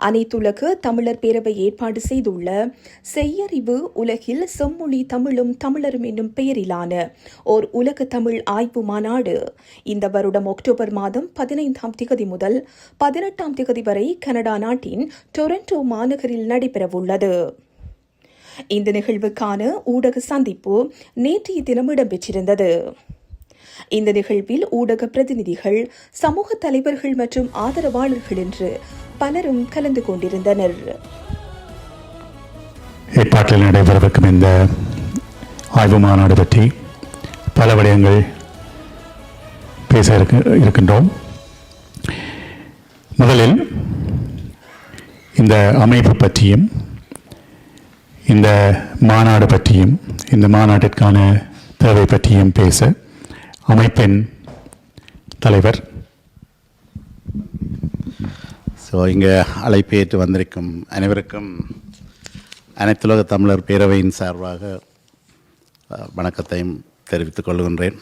அனைத்துலக தமிழர் பேரவை ஏற்பாடு செய்துள்ள செய்யறிவு உலகில் செம்மொழி தமிழும் தமிழரும் என்னும் பெயரிலான ஓர் உலக தமிழ் ஆய்வு மாநாடு இந்த வருடம் அக்டோபர் மாதம் 15ஆம் திகதி முதல் 18ஆம் திகதி வரை கனடா நாட்டின் டொரண்டோ மாநகரில் நடைபெறவுள்ளது. இந்த நிகழ்வுக்கான ஊடக சந்திப்பு நேற்றைய தினம் இடம்பெற்றிருந்தது. இந்த நிகழ்வில் ஊடக பிரதிநிதிகள், சமூக தலைவர்கள் மற்றும் ஆதரவாளர்கள் என்று பலரும் கலந்து கொண்டிருந்தனர். ஏற்பாட்டில் நடைபெறவிருக்கும் இந்த ஆய்வு மாநாடு பற்றி பல விடயங்கள் பேச இருக்கின்றோம். முதலில் இந்த அமைப்பு பற்றியும் இந்த மாநாடு பற்றியும் இந்த மாநாட்டிற்கான தேவை பற்றியும் பேச அமைப்பின் தலைவர் இங்கே அழைப்பேற்று வந்திருக்கும் அனைவருக்கும் அனைத்துலக தமிழர் பேரவையின் சார்பாக வணக்கத்தையும் தெரிவித்துக் கொள்கின்றேன்.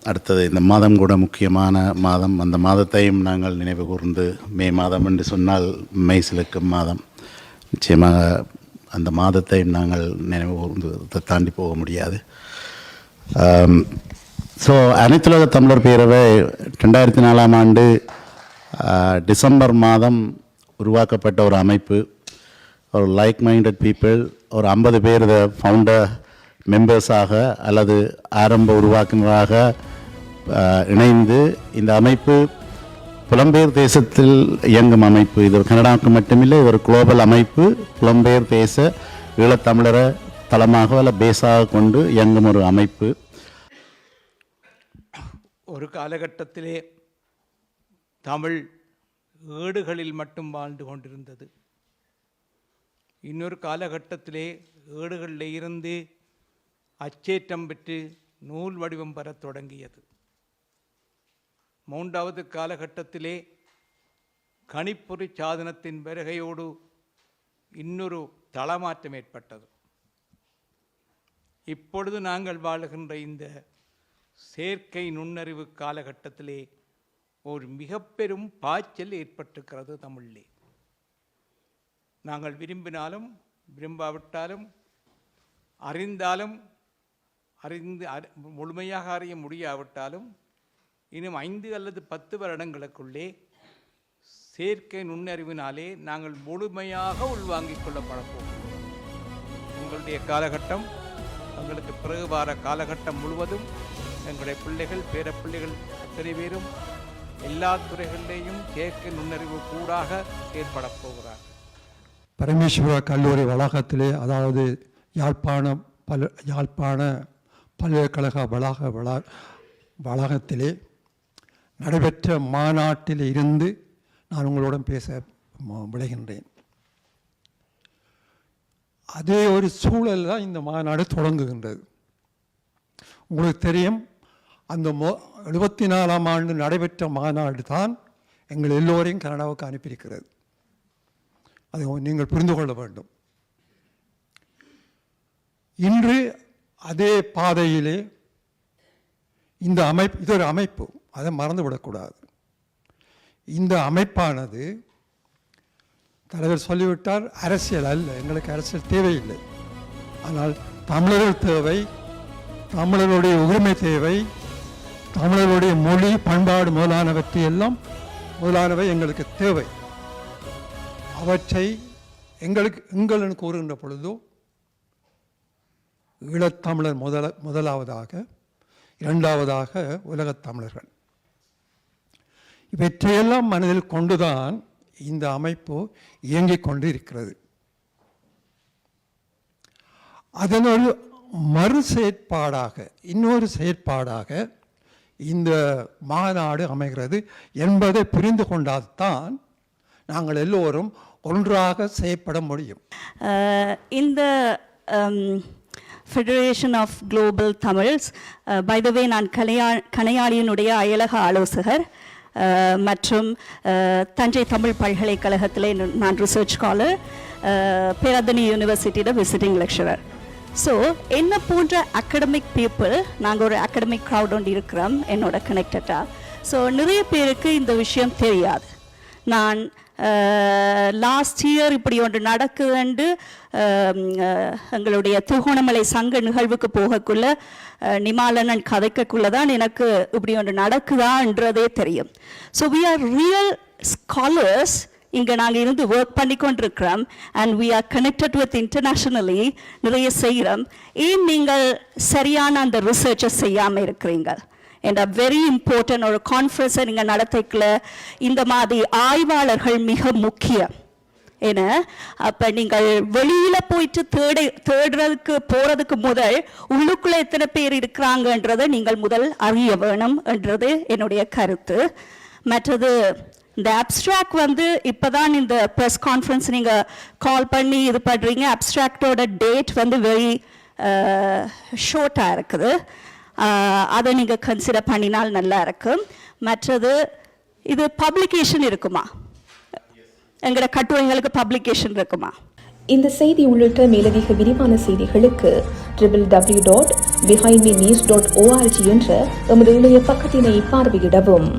அடுத்தது இந்த மாதம் கூட முக்கியமான மாதம். அந்த மாதத்தையும் நாங்கள் நினைவு கூர்ந்து, மே மாதம் என்று சொன்னால் மெய்சிலுக்கும் மாதம், நிச்சயமாக அந்த மாதத்தையும் நாங்கள் நினைவு கூர்ந்து தாண்டி போக முடியாது. அனைத்துலக தமிழர் பேரவை 2004ஆம் ஆண்டு டிசம்பர் மாதம் உருவாக்கப்பட்ட ஒரு அமைப்பு. ஒரு லைக் மைண்டட் பீப்புள், ஒரு 50 பேர் இதை ஃபவுண்டர் மெம்பர்ஸாக அல்லது ஆரம்ப உருவாக்குனராக இணைந்து இந்த அமைப்பு புலம்பெயர் தேசத்தில் இயங்கும் அமைப்பு. இது ஒரு கனடாவுக்கு மட்டுமில்லை, இது ஒரு குளோபல் அமைப்பு. புலம்பெயர் தேச ஈழத்தமிழரை தளமாக அல்ல பேஸாக கொண்டு இயங்கும் ஒரு அமைப்பு. ஒரு காலகட்டத்திலே தமிழ் ஏடுகளில் மட்டும் வாழ்ந்து கொண்டிருந்தது. இன்னொரு காலகட்டத்திலே ஏடுகளில் இருந்து அச்சேற்றம் பெற்று நூல் வடிவம் பெறத் தொடங்கியது. 3வது காலகட்டத்திலே கணிப்பொறி சாதனத்தின் வருகையோடு இன்னொரு தளமாற்றம் ஏற்பட்டது. இப்பொழுது நாங்கள் வாழுகின்ற இந்த செயற்கை நுண்ணறிவு காலகட்டத்திலே ஒரு மிக பெரும் பாய்ச்சல் ஏற்பட்டிருக்கிறது தமிழிலே. நாங்கள் விரும்பினாலும் விரும்பாவிட்டாலும் அறிந்தாலும் முழுமையாக அறிய முடியாவிட்டாலும் இன்னும் 5 அல்லது 10 வருடங்களுக்குள்ளே செயற்கை நுண்ணறிவினாலே நாங்கள் முழுமையாக உள்வாங்கிக் கொள்ளப்பட போகிறோம். எங்களுடைய காலகட்டம், எங்களுக்கு பிறகு வார காலகட்டம் முழுவதும் எங்களுடைய பிள்ளைகள், பேரப்பிள்ளைகள் அத்தனை பேரும் எல்லா துறைகளிலேயும் செயற்கை நுண்ணறிவு கூடாக ஏற்பட போகிறார்கள். பரமேஸ்வர கல்லூரி வளாகத்திலே, அதாவது யாழ்ப்பாண பல்கலைக்கழக வளாகத்திலே நடைபெற்ற மாநாட்டில் இருந்து நான் உங்களுடன் பேச விளைகின்றேன். அதே ஒரு சூழல் தான் இந்த மாநாடு தொடங்குகின்றது. உங்களுக்கு தெரியும், அந்த 74ஆம் ஆண்டு நடைபெற்ற மாநாடு தான் எங்கள் எல்லோரையும் கனடாவுக்கு அனுப்பியிருக்கிறது. அதை நீங்கள் புரிந்து கொள்ள வேண்டும். இன்று அதே பாதையிலே இந்த அமைப்பு, இது ஒரு அமைப்பு, அதை மறந்துவிடக்கூடாது. இந்த அமைப்பானது தலைவர் சொல்லிவிட்டார், அரசியல் அல்ல, எங்களுக்கு அரசியல் தேவையில்லை. ஆனால் தமிழர்கள் தேவை, தமிழர்களுடைய உரிமை தேவை, தமிழர்களுடைய மொழி, பண்பாடு முதலானவை எங்களுக்கு தேவை. அவற்றை எங்களுக்கு கூறுகின்ற பொழுதோ ஈழத்தமிழர் முதலாவதாக, 2வதாக உலகத் தமிழர்கள், இவற்றையெல்லாம் மனதில் கொண்டுதான் இந்த அமைப்பு இயங்கிக் கொண்டு இருக்கிறது. அதனொரு மறு செயற்பாடாக, இன்னொரு செயற்பாடாக இந்த மாநாடு அமைகிறது என்பதை புரிந்து கொண்டால்தான் நாங்கள் எல்லோரும் ஒன்றாக செயற்பட முடியும். இந்த federation of global Tamils, by the way, நான் கணையாளியினுடைய அயலக ஆலோசகர் மற்றும் தஞ்சை தமிழ் பல்கலைக்கழகத்திலே நான் ரிசர்ச் ஸ்காலர், பேராதனி யூனிவர்சிட்டியில் விசிட்டிங் லெக்சரர். ஸோ என்ன போன்ற அகடமிக் பீப்புள், நாங்கள் ஒரு அகடமிக் க்ரௌட் ஒன்று இருக்கிறோம் என்னோட கனெக்டடாக. ஸோ நிறைய பேருக்கு இந்த விஷயம் தெரியாது. நான் லாஸ்ட் இயர் இப்படி ஒன்று நடக்குதுண்டு எங்களுடைய திருகோணமலை சங்க நிகழ்வுக்கு போகக்குள்ள நிமாலனன் கதைக்கக்குள்ள தான் எனக்கு இப்படி ஒன்று நடக்குதான்றதே தெரியும். So we are real scholars. இங்கே நாங்கள் இருந்து ஒர்க் பண்ணி கொண்டிருக்கிறோம். And we are connected with internationally நிறைய செய்கிறோம். ஏன் நீங்கள் சரியான அந்த ரிசர்ச்சை செய்யாமல் இருக்கிறீங்க? அண்ட் வெரி இம்பார்ட்டன்ட் ஒரு கான்ஃபரன்ஸை நீங்கள் நடத்திக்கல. இந்த மாதிரி ஆய்வாளர்கள் மிக முக்கியம். ஏன்னா அப்போ நீங்கள் வெளியில் போயிட்டு தேடுறதுக்கு போகிறதுக்கு முதல் உள்ளுக்குள்ளே எத்தனை பேர் இருக்கிறாங்கன்றதை நீங்கள் முதல் அறிய வேணும் என்றது என்னுடைய கருத்து. மற்றது இந்த அப்ட்ராக்ட் வந்து இப்போ தான் இந்த ப்ரெஸ் கான்ஃபரன்ஸ் நீங்கள் கால் பண்ணி இது பண்ணுறீங்க. அப்ட்ராக்டோட டேட் வந்து வெரி ஷார்ட்டாக இருக்குது. அதை நீங்கள் கன்சிடர் பண்ணினால் நல்லா இருக்கும். மற்றது இது பப்ளிகேஷன் இருக்குமா? எங்களோட கட்டுரைகளுக்கு பப்ளிகேஷன் இருக்குமா? இந்த செய்தி உள்ளிட்ட மேலதிக விரிவான செய்திகளுக்கு www.behindmenews.org என்ற எமது இணைய பக்கத்தினை பார்வையிடவும்.